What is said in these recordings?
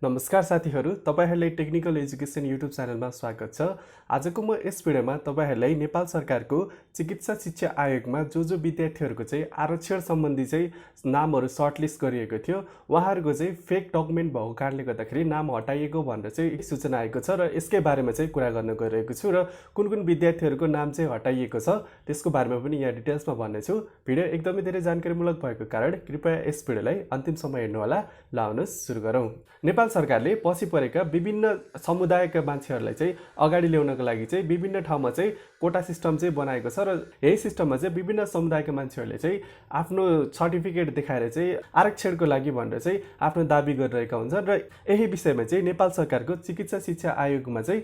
नमस्कार साथीहरू, तपाईहरुलाई टेक्निकल एजुकेसन युट्युब च्यानलमा स्वागत छ। आजको म यस भिडियोमा तपाईहरुलाई नेपाल सरकारको चिकित्सा शिक्षा आयोगमा जो विद्यार्थीहरुको चाहिँ आरक्षण सम्बन्धी चाहिँ नामहरु सर्टलिस्ट गरिएको थियो, उहाँहरुको चाहिँ फेक डकुमेन्ट भएको कारणले गर्दाखेरि नाम हटाइएको भनेर चाहिँ सूचना आएको छ र यसकै बारेमा चाहिँ कुरा गर्न गइरहेको छु र कुन विद्यार्थीहरुको नाम चाहिँ हटाइएको छ त्यसको बारेमा पनि यहाँ डिटेल्समा भन्ने छु। भिडियो एकदमै धेरै जानकारीमूलक भएको कारण कृपया यस भिडियोलाई अन्तिमसम्म हेर्नु होला। ल आउनुहोस् सुरु गरौँ। नेपाल सरकारले पछि परेका विभिन्न समुदायका मान्छेहरुलाई चाहिँ अगाडि ल्याउनको लागि चाहिँ विभिन्न ठाउँमा चाहिँ कोटा सिस्टम चाहिँ बनाएको छ र यही सिस्टममा चाहिँ विभिन्न समुदायका मान्छेहरुले चाहिँ आफ्नो सर्टिफिकेट देखाएर चाहिँ आरक्षणको लागि भनेर चाहिँ आफ्नो दाबी गरिरहेका हुन्छन् र यही विषयमा चाहिँ नेपाल सरकारको चिकित्सा शिक्षा आयोगमा चाहिँ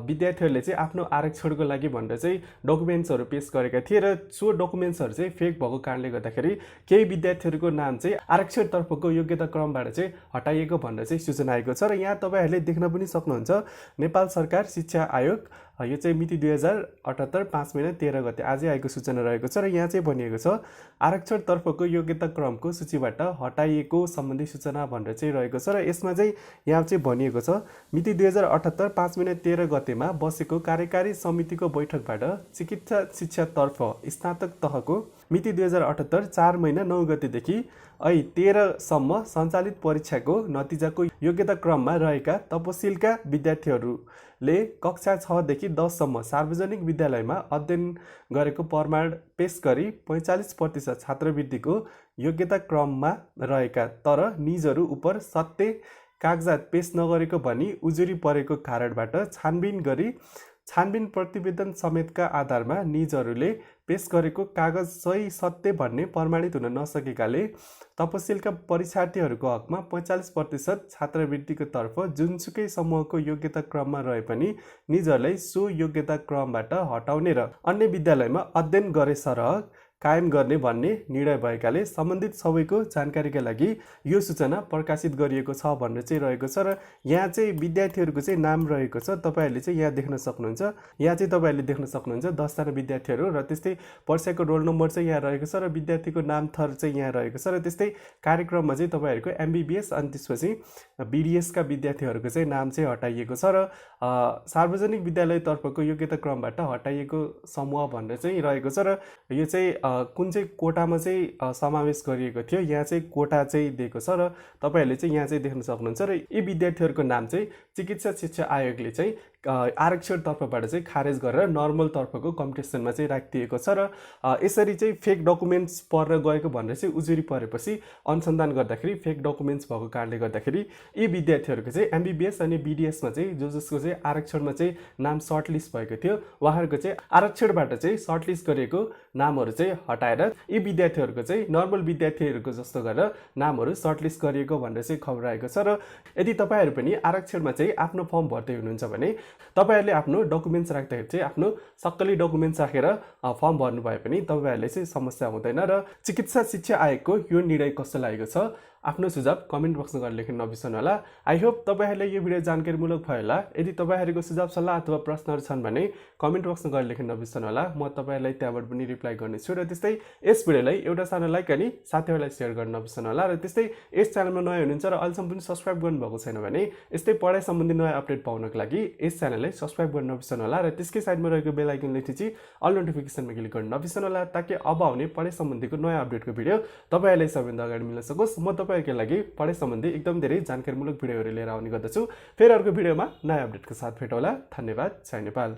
विद्यार्थीहरुले चाहिँ आफ्नो आरक्षणको लागि भनेर चाहिँ डकुमेन्ट्सहरु पेश गरेका थिए र सो डकुमेन्ट्सहरु चाहिँ फेक भएको कारणले गर्दाखेरि केही विद्यार्थीहरुको नाम चाहिँ आरक्षण तर्फको योग्यता क्रमबाट चाहिँ हटाइएको भनेर चाहिँ सूचना आएको छ र यहाँ तपाईहरुले देख्न पनि सक्नुहुन्छ नेपाल सरकार शिक्षा आयोग यो चाहिँ मिति 2078 5 महिना 13 गते आजै आएको सूचना रहेको छ र यहाँ चाहिँ भनिएको छ आरक्षण तर्फको योग्यता क्रमको सूचीबाट हटाइएको सम्बन्धी सूचना भनेर चाहिँ रहेको छ र यसमा चाहिँ यहाँ चाहिँ भनिएको छ मिति 2078 5 महिना 13 गतेमा बसेको कार्यकारी समितिको बैठकबाट चिकित्सा शिक्षा तर्फ स्नातक तहको मिति 2078 4 महिना 9 गतेदेखि 13 सम्म सञ्चालित परीक्षाको नतिजाको योग्यता क्रममा रहेका तपसिलका विद्यार्थीहरूले कक्षा 6 देखि 10 सम्म सार्वजनिक विद्यालयमा अध्ययन गरेको प्रमाण पेश गरी 45% छात्रवृत्तिको योग्यता क्रममा रहेका तर निजहरू उप सत्य कागजात पेश नगरेको भनी उजुरी परेको कारणबाट छानबिन प्रतिवेदन समेतका आधारमा निजहरूले पेश गरेको कागज सही सत्य भन्ने प्रमाणित हुन नसकेकाले तपसिलका परीक्षार्थीहरूको हकमा 45% छात्रवृत्तिको तर्फ जुनसुकै समूहको योग्यता क्रममा रहे पनि निजहरूलाई सो योग्यता क्रमबाट हटाउने र अन्य विद्यालयमा अध्ययन गरे सरह कायम गर्ने भन्ने निर्णय भएकाले सम्बन्धित सबैको जानकारीका लागि यो सूचना प्रकाशित गरिएको छ भनेर चाहिँ रहेको छ र यहाँ चाहिँ विद्यार्थीहरूको चाहिँ नाम रहेको छ। तपाईहरुले चाहिँ यहाँ देख्न सक्नुहुन्छ। यहाँ चाहिँ तपाईहरुले देख्न सक्नुहुन्छ 10 जना विद्यार्थीहरू र त्यस्तै परीक्षाको रोल नम्बर चाहिँ यहाँ रहेको छ र विद्यार्थीको नाम थर चाहिँ यहाँ रहेको छ र त्यस्तै कार्यक्रममा चाहिँ तपाईहरुको MBBS अनि त्यसपछि BDS का विद्यार्थीहरूको चाहिँ नाम चाहिँ हटाइएको छ र सार्वजनिक विद्यालय तर्फको योग्यता क्रमबाट हटाइएको समूह भनेर चाहिँ रहेको छ र यो चाहिँ कुन चाहिँ कोटामा चाहिँ समावेश गरिएको थियो यहाँ चाहिँ कोटा चाहिँ दिएको छ र तपाईहरुले चाहिँ यहाँ चाहिँ देख्न सक्नुहुन्छ र यी विद्यार्थीहरूको नाम चाहिँ चिकित्सा शिक्षा आयोगले चाहिँ आरक्षण तर्फबाट चाहिँ खारेज गरेर नर्मल तर्फको कम्पिटिसनमा चाहिँ राखिदिएको छ र यसरी चाहिँ फेक डकुमेन्ट्स परेर गएको भनेर चाहिँ उजुरी परेपछि अनुसन्धान गर्दाखेरि फेक डकुमेन्ट्स भएको कारणले गर्दाखेरि यी विद्यार्थीहरूको चाहिँ MBBS अनि BDS मा चाहिँ जसको चाहिँ आरक्षणमा चाहिँ नाम सर्टलिस्ट भएको थियो उहाँहरूको चाहिँ आरक्षणबाट चाहिँ सर्टलिस्ट गरेको नामहरू चाहिँ हटाएर यी विद्यार्थीहरूको चाहिँ नर्मल विद्यार्थीहरूको जस्तो गरेर नामहरू सर्टलिस्ट गरिएको भनेर चाहिँ खबर आएको छ र यदि तपाईहरु पनि आरक्षणमा चाहिँ आफ्नो फर्म भर्दै हुनुहुन्छ भने तपाईहरुले आफ्नो डकुमेन्ट्स राख्दाखेरि चाहिँ आफ्नो सक्कली डकुमेन्ट्स राखेर फर्म भर्नु भए पनि तपाईहरुले चाहिँ समस्या हुँदैन र चिकित्सा शिक्षा आयोगको यो निर्णय कस्तो लागेको छ आफ्नो सुझाव कमेन्ट बक्समा गरेर लेख्न नबिर्सनु होला। आई होप तपाईहरुले यो भिडियो जानकारीमूलक भयो होला। यदि तपाईहरुको सुझाव सल्लाह अथवा प्रश्नहरु छन् भने कमेन्ट बक्समा गरेर लेख्न नबिर्सनु होला। म तपाईहरुलाई त्यहाँबाट पनि रिप्लाई गर्नेछु र त्यस्तै यस भिडियोलाई एउटा सानो लाइक अनि साथीहरुलाई शेयर गर्न नबिर्सनु होला र त्यस्तै यस च्यानलमा नयाँ हुनुहुन्छ र अहिलेसम्म पनि सब्स्क्राइब गर्नुभएको छैन भने यस्तै पढाइ सम्बन्धी नयाँ अपडेट पाउनको लागि यस च्यानललाई सब्स्क्राइब गर्न नबिर्सनु होला र त्यसकै साइडमा रहेको बेल आइकनले थिची अल नोटिफिकेसनमा क्लिक गर्न नबिर्सनु होला ताकि अब आउने पढाइ सम्बन्धीको नयाँ अपडेटको भिडियो तपाईहरुलाई सबैभन्दा अगाडि मिल्न सकोस्। म तपाईहरुको लागि पढाइ सम्बन्धी एकदम धेरै जानकारीमूलक भिडियोहरू लिएर आउने गर्दछु। फेरि अर्को भिडियोमा नयाँ अपडेटको साथ भेटौँला। धन्यवाद। जय नेपाल।